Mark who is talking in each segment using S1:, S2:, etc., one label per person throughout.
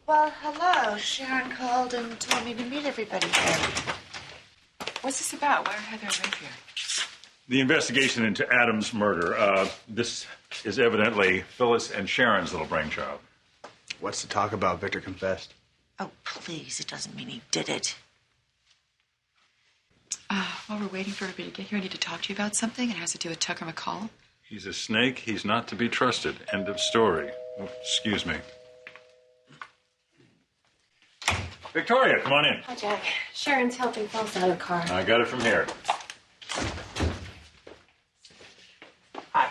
S1: Well, hello. Sharon called and told me to meet everybody here.
S2: What's this about? Why are Heather and Rafe here?
S3: The investigation into Adam's murder. This is evidently Phyllis and Sharon's little brainchild.
S4: What's the talk about? Victor confessed.
S1: Oh, please. It doesn't mean he did it.
S2: While we're waiting for everybody to get here, I need to talk to you about something. It has to do with Tucker McCall.
S3: He's a snake. He's not to be trusted. End of story. Oh, excuse me. Victoria, come on in.
S5: Hi, Jack. Sharon's helping Phyllis out of the car.
S3: I got it from here.
S4: Hi.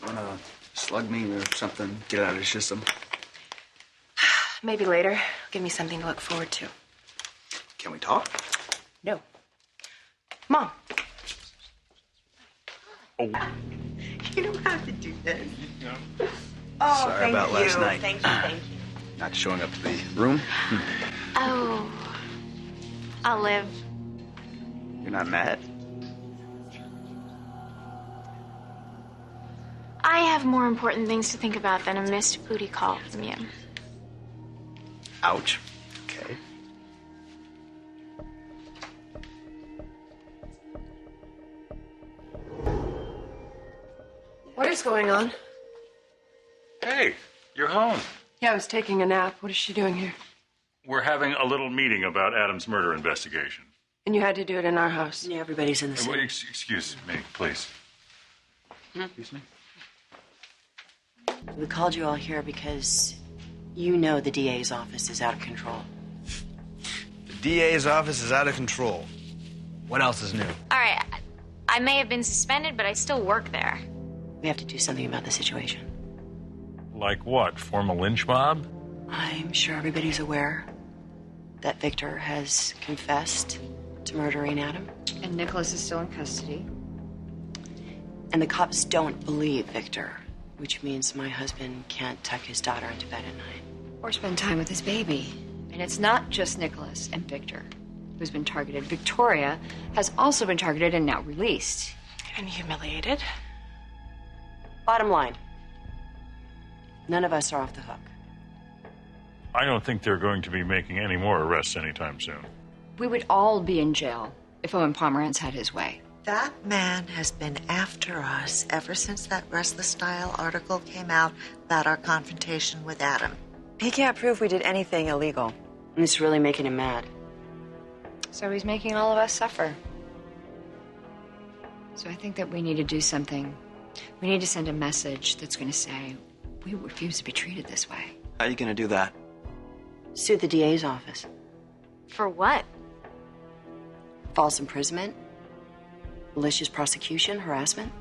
S4: Wanna slug me or something? Get out of the system.
S5: Maybe later. Give me something to look forward to.
S4: Can we talk?
S5: No. Mom.
S3: Oh.
S1: You don't have to do this.
S3: No.
S1: Oh,
S4: Sorry
S1: thank
S4: about
S1: you.
S4: last night.
S1: Thank you.
S4: Not showing up to the room?
S6: Oh, I'll live.
S4: You're not mad?
S6: I have more important things to think about than a missed booty call from you.
S4: Ouch. Okay.
S5: What is going on?
S3: Hey, you're home.
S5: Yeah, I was taking a nap. What is she doing here?
S3: We're having a little meeting about Adam's murder investigation.
S5: And you had to do it in our house.
S1: Yeah, everybody's in the same.
S3: Excuse me, please. Excuse me?
S1: We called you all here because you know the DA's office is out of control.
S4: The DA's office is out of control. What else is new?
S6: All right, I may have been suspended, but I still work there.
S1: We have to do something about the situation.
S3: Like what? Form a lynch mob?
S1: I'm sure everybody's aware that Victor has confessed to murdering Adam.
S7: And Nicholas is still in custody.
S1: And the cops don't believe Victor, which means my husband can't tuck his daughter into bed at night.
S7: Or spend time with his baby. And it's not just Nicholas and Victor who's been targeted. Victoria has also been targeted and now released.
S5: And humiliated.
S1: Bottom line, none of us are off the hook.
S3: I don't think they're going to be making any more arrests anytime soon.
S7: We would all be in jail if Owen Pomerantz had his way.
S8: That man has been after us ever since that Restless Style article came out about our confrontation with Adam.
S1: He can't prove we did anything illegal. And it's really making him mad.
S7: So he's making all of us suffer. So I think that we need to do something. We need to send a message that's going to say, we refuse to be treated this way.
S4: How are you going to do that?
S1: Sue the DA's office.
S6: For what?
S1: False imprisonment, malicious prosecution, harassment.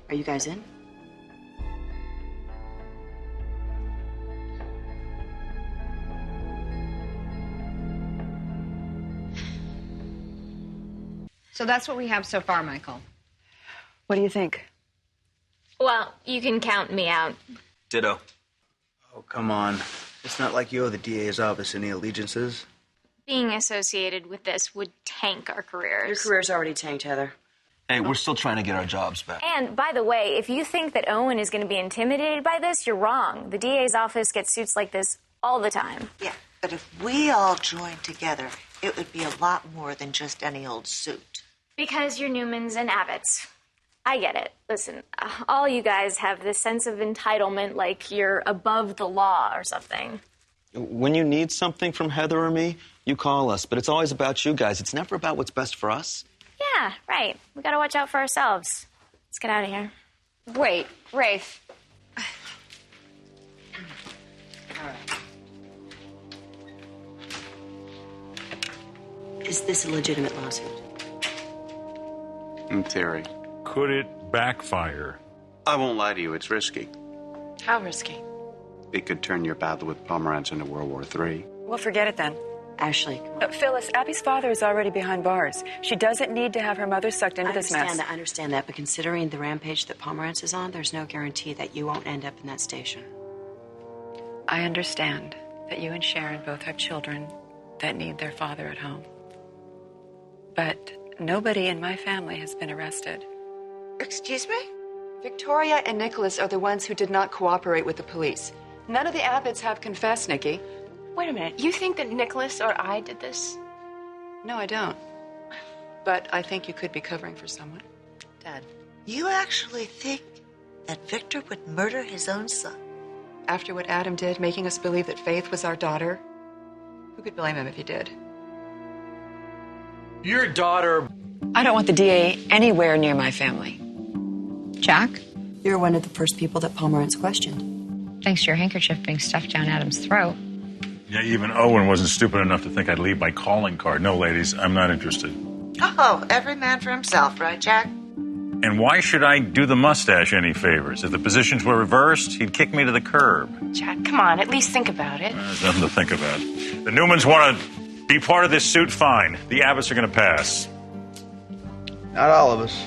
S1: Are you guys in?
S7: So that's what we have so far, Michael.
S5: What do you think?
S6: Well, you can count me out.
S4: Ditto. Oh, come on. It's not like you owe the DA's office any allegiances.
S6: Being associated with this would tank our careers.
S1: Your career's already tanked, Heather.
S4: Hey, we're still trying to get our jobs back.
S6: And, by the way, if you think that Owen is going to be intimidated by this, you're wrong. The DA's office gets suits like this all the time.
S8: Yeah, but if we all joined together, it would be a lot more than just any old suit.
S6: Because you're Newmans and Abbotts. I get it. Listen, all you guys have this sense of entitlement like you're above the law or something.
S9: When you need something from Heather or me, you call us. But it's always about you guys. It's never about what's best for us.
S6: Yeah, right. We gotta watch out for ourselves. Let's get out of here.
S7: Wait, Rafe.
S1: Is this a legitimate lawsuit?
S10: In theory.
S3: Could it backfire?
S10: I won't lie to you, it's risky.
S5: How risky?
S10: It could turn your battle with Pomerantz into World War III.
S11: Well, forget it then.
S1: Ashley.
S11: Phyllis, Abby's father is already behind bars. She doesn't need to have her mother sucked into this mess.
S1: I understand that, but considering the rampage that Pomerantz is on, there's no guarantee that you won't end up in that station.
S11: I understand that you and Sharon both have children that need their father at home. But nobody in my family has been arrested.
S8: Excuse me?
S2: Victoria and Nicholas are the ones who did not cooperate with the police. None of the Abbotts have confessed, Nikki.
S5: Wait a minute. You think that Nicholas or I did this?
S2: No, I don't. But I think you could be covering for someone.
S8: Dad, you actually think that Victor would murder his own son?
S2: After what Adam did, making us believe that Faith was our daughter, who could blame him if he did?
S12: Your daughter...
S11: I don't want the DA anywhere near my family.
S7: Jack,
S1: You're one of the first people that Pomerantz questioned.
S7: thanks to your handkerchief being stuffed down Adam's throat.
S3: Yeah, even Owen wasn't stupid enough to think I'd leave my calling card. No, ladies, I'm not interested.
S8: Oh, every man for himself, right, Jack?
S3: And why should I do the mustache any favors? If the positions were reversed, he'd kick me to the curb.
S5: Jack, come on. At least think about it.
S3: There's nothing to think about. The Newmans want to be part of this suit, fine. The Abbotts are going to pass.
S4: Not all of us.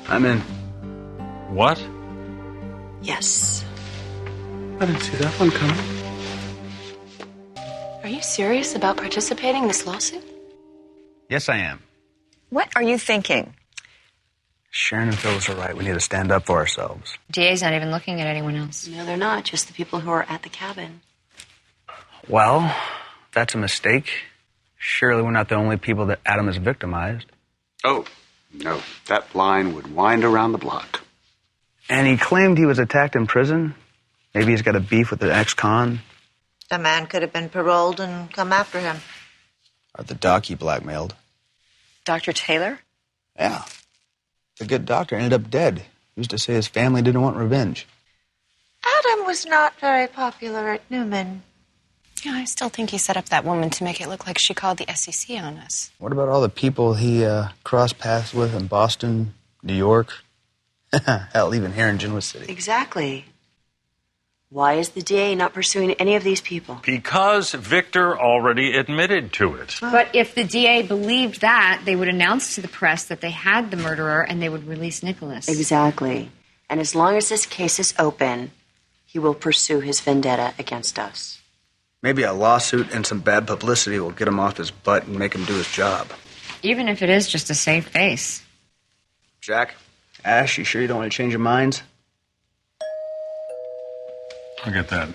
S4: I'm in.
S3: What?
S1: Yes.
S4: I didn't see that one coming.
S5: Are you serious about participating in this lawsuit?
S4: Yes, I am.
S11: What are you thinking?
S4: Sharon and Phyllis are right. We need to stand up for ourselves.
S7: DA's not even looking at anyone else.
S1: No, they're not. Just the people who are at the cabin.
S4: Well, that's a mistake. Surely we're not the only people that Adam has victimized.
S10: Oh, no. That line would wind around the block.
S4: And he claimed he was attacked in prison. Maybe he's got a beef with the ex-con.
S8: A man could have been paroled and come after him.
S13: Or the doc he blackmailed.
S11: Dr. Taylor?
S13: Yeah. The good doctor ended up dead. He used to say his family didn't want revenge.
S8: Adam was not very popular at Newman.
S5: Yeah, I still think he set up that woman to make it look like she called the SEC on us.
S13: What about all the people he crossed paths with in Boston, New York? Hell, even here in Genoa City.
S1: Exactly. Why is the DA not pursuing any of these people?
S3: Because Victor already admitted to it.
S7: But if the DA believed that, they would announce to the press that they had the murderer and they would release Nicholas.
S1: Exactly. And as long as this case is open, he will pursue his vendetta against us.
S4: Maybe a lawsuit and some bad publicity will get him off his butt and make him do his job.
S7: Even if it is just to save face.
S4: Jack, Ash, you sure you don't want to change your minds?
S3: I'll get that.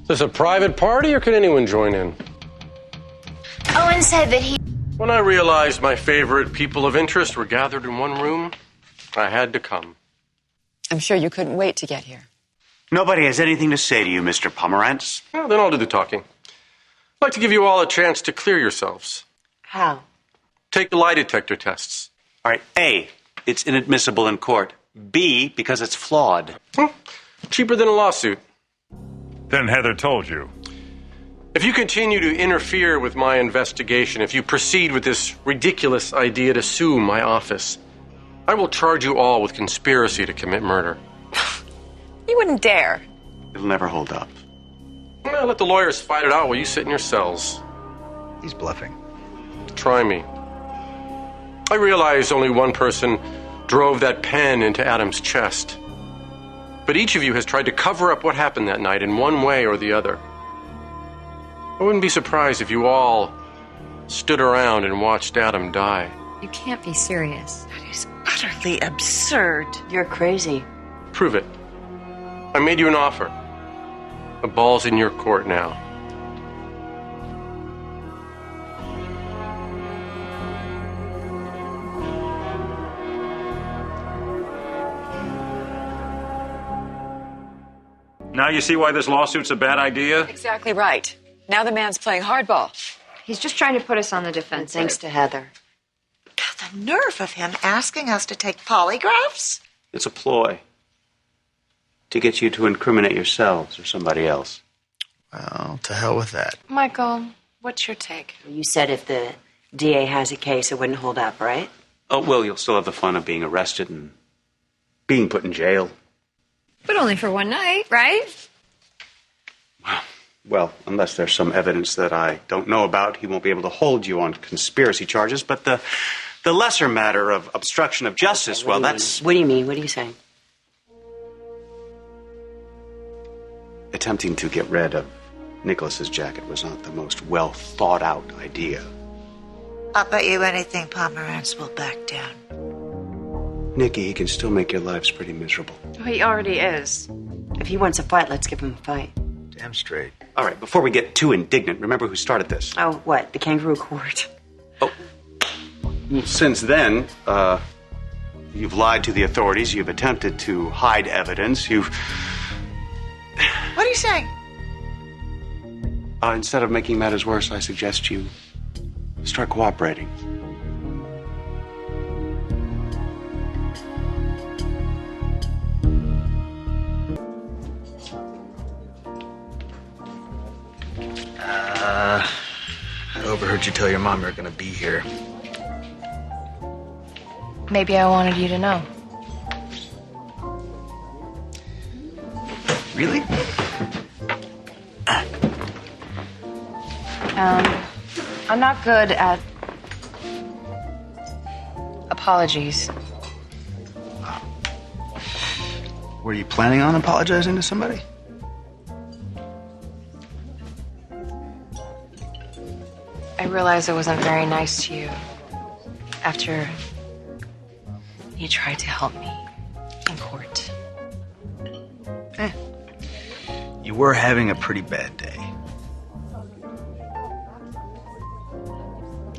S12: Is this a private party or can anyone join in?
S6: Owen said that he...
S12: When I realized my favorite people of interest were gathered in one room, I had to come.
S11: I'm sure you couldn't wait to get here.
S10: Nobody has anything to say to you, Mr. Pomerantz.
S12: Well, then I'll do the talking. I'd like to give you all a chance to clear yourselves.
S1: How?
S12: Take the lie detector tests.
S10: All right, A, it's inadmissible in court. B, because it's flawed.
S12: Cheaper than a lawsuit.
S3: Then Heather told you.
S12: If you continue to interfere with my investigation, if you proceed with this ridiculous idea to sue my office, I will charge you all with conspiracy to commit murder.
S11: You wouldn't dare.
S10: It'll never hold up.
S12: Well, let the lawyers fight it out while you sit in your cells.
S4: He's bluffing.
S12: Try me. I realize only one person drove that pen into Adam's chest. But each of you has tried to cover up what happened that night in one way or the other. I wouldn't be surprised if you all stood around and watched Adam die.
S7: You can't be serious.
S8: That is utterly absurd.
S1: You're crazy.
S12: Prove it. I made you an offer. The ball's in your court now.
S3: Now you see why this lawsuit's a bad idea?
S11: Exactly right. Now the man's playing hardball.
S7: He's just trying to put us on the defensive.
S1: Thanks to Heather.
S8: The nerve of him asking us to take polygraphs?
S10: It's a ploy to get you to incriminate yourselves or somebody else.
S13: Well, to hell with that.
S5: Michael, what's your take?
S1: You said if the DA has a case, it wouldn't hold up, right?
S10: Oh, well, you'll still have the fun of being arrested and being put in jail.
S7: But only for one night, right?
S10: Well, unless there's some evidence that I don't know about, he won't be able to hold you on conspiracy charges. But the lesser matter of obstruction of justice, well, that's...
S1: What do you mean? What are you saying?
S10: attempting to get rid of Nicholas's jacket was not the most well thought out idea.
S8: I'll bet you anything Pomerantz will back down.
S10: Nikki, he can still make your lives pretty miserable.
S1: Oh, he already is. If he wants a fight, let's give him a fight.
S13: Damn straight.
S10: All right, before we get too indignant, remember who started this?
S1: Oh, what? The kangaroo court?
S10: Since then, you've lied to the authorities, you've attempted to hide evidence,
S8: What are you saying?
S10: Instead of making matters worse, I suggest you start cooperating.
S13: I overheard you tell your mom you're gonna be here.
S5: Maybe I wanted you to know.
S13: Really?
S5: I'm not good at apologies.
S13: Were you planning on apologizing to somebody?
S5: I realized I wasn't very nice to you after you tried to help me in court.
S13: You were having a pretty bad day.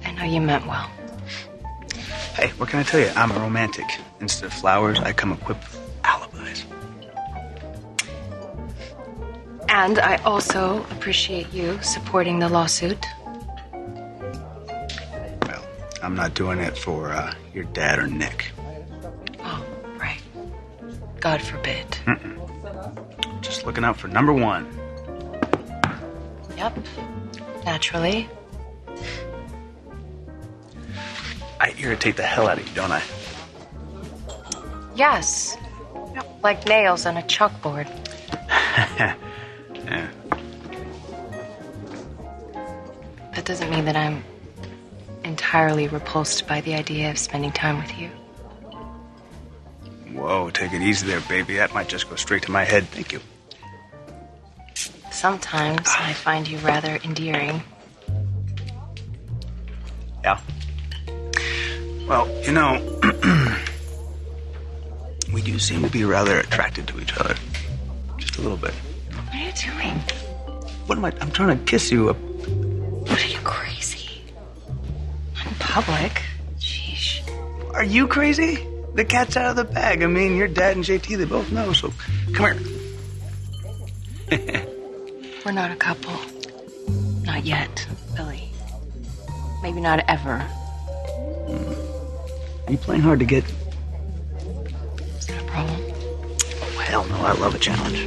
S5: I know you meant well.
S13: Hey, what can I tell you? I'm a romantic. Instead of flowers, I come equipped with alibis.
S5: And I also appreciate you supporting the lawsuit.
S13: Well, I'm not doing it for your dad or Nick.
S5: Oh, right. God forbid.
S13: Just looking out for number one.
S5: Yep. Naturally.
S13: I irritate the hell out of you, don't I?
S5: Yes. Like nails on a chalkboard.
S13: Yeah.
S5: That doesn't mean that I'm entirely repulsed by the idea of spending time with you.
S13: Whoa, take it easy there, baby. That might just go straight to my head. Thank you.
S5: Sometimes I find you rather endearing.
S13: Yeah. Well, you know, we do seem to be rather attracted to each other. Just a little bit.
S5: What are you doing?
S13: What am I? I'm trying to kiss you.
S5: What are you, crazy? In public? Sheesh.
S13: Are you crazy? The cat's out of the bag. I mean, your dad and JT, they both know, so come here.
S5: We're not a couple. Not yet, Billy. Maybe not ever.
S13: Are you playing hard to get?
S5: Is that a problem?
S13: Oh, hell no. I love a challenge.